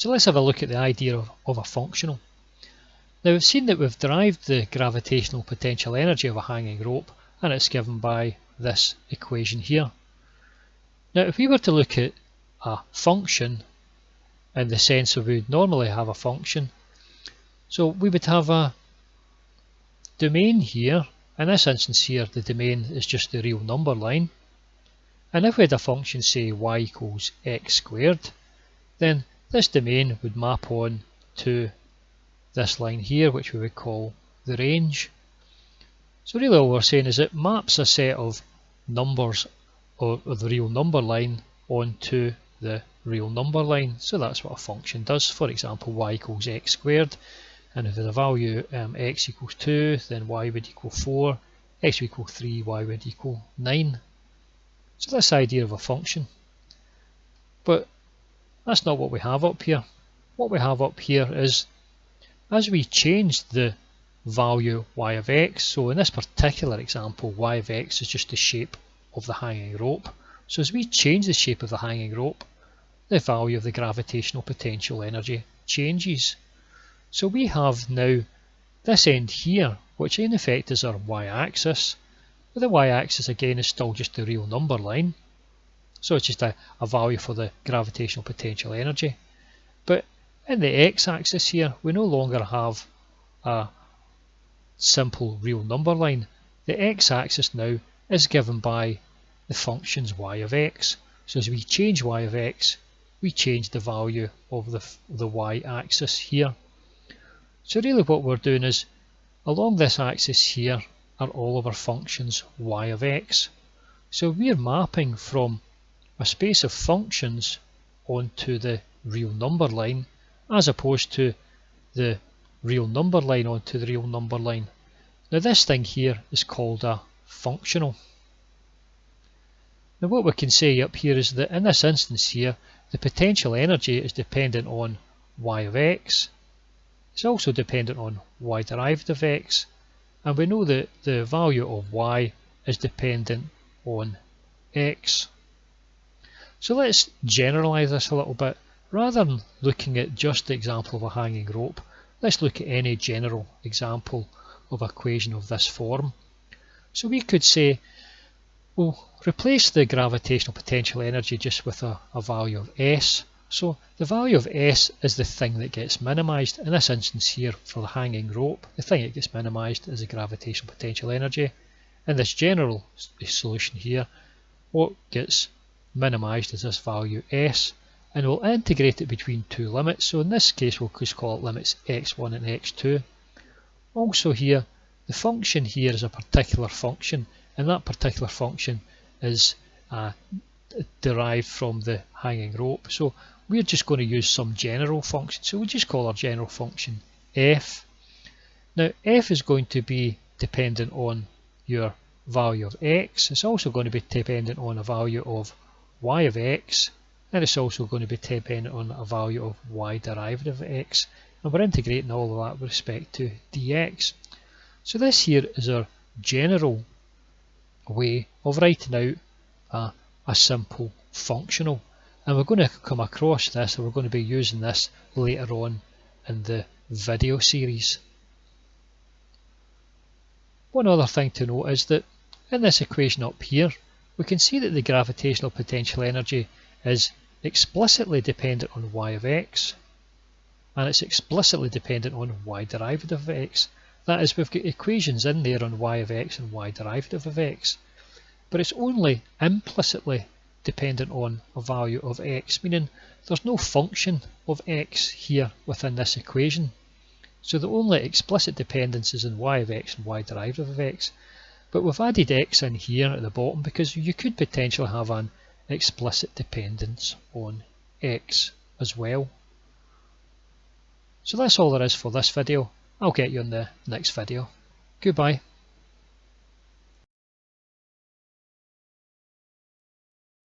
So let's have a look at the idea of a functional. Now we've seen that we've derived the gravitational potential energy of a hanging rope, and it's given by this equation here. Now if we were to look at a function in the sense that we would normally have a function, so we would have a domain here. In this instance here, the domain is just the real number line. And if we had a function, say y equals x squared, then this domain would map on to this line here, which we would call the range. So really all we're saying is it maps a set of numbers of the real number line onto the real number line. So that's what a function does. For example, y equals x squared, and if the value x equals 2, then y would equal 4, x would equal 3, y would equal 9. So that's the idea of a function. But that's not what we have up here. What we have up here is, as we change the value y of x, so in this particular example, y of x is just the shape of the hanging rope. So as we change the shape of the hanging rope, the value of the gravitational potential energy changes. So we have now this end here, which in effect is our y-axis. But the y-axis again is still just the real number line. So it's just a value for the gravitational potential energy. But in the x-axis here, we no longer have a simple real number line. The x-axis now is given by the functions y of x. So as we change y of x, we change the value of the y-axis here. So really what we're doing is, along this axis here are all of our functions y of x. So we're mapping from a space of functions onto the real number line, as opposed to the real number line onto the real number line. Now this thing here is called a functional. Now what we can say up here is that in this instance here, the potential energy is dependent on y of x. It's also dependent on y derived of x, and we know that the value of y is dependent on x. So let's generalize this a little bit. Rather than looking at just the example of a hanging rope, let's look at any general example of an equation of this form. So we could say, we'll replace the gravitational potential energy just with a value of s. So the value of s is the thing that gets minimized. In this instance here, for the hanging rope, the thing that gets minimized is the gravitational potential energy. In this general solution here, what gets minimized is this value s, and we'll integrate it between two limits. So in this case, we'll just call it limits x1 and x2. Also here, the function here is a particular function, and that particular function is derived from the hanging rope. So we're just going to use some general function. So we'll just call our general function f. Now f is going to be dependent on your value of x. It's also going to be dependent on a value of y of x, and it's also going to be dependent on a value of y derived of x. And we're integrating all of that with respect to dx. So this here is our general way of writing out a simple functional, and we're going to come across this, and we're going to be using this later on in the video series. One other thing to note is that in this equation up here, we can see that the gravitational potential energy is explicitly dependent on y of x, and it's explicitly dependent on y derivative of x. That is, we've got equations in there on y of x and y derivative of x, but it's only implicitly dependent on a value of x, meaning there's no function of x here within this equation. So the only explicit dependence is in y of x and y derivative of x. But we've added x in here at the bottom because you could potentially have an explicit dependence on x as well. So that's all there is for this video. I'll get you in the next video. Goodbye.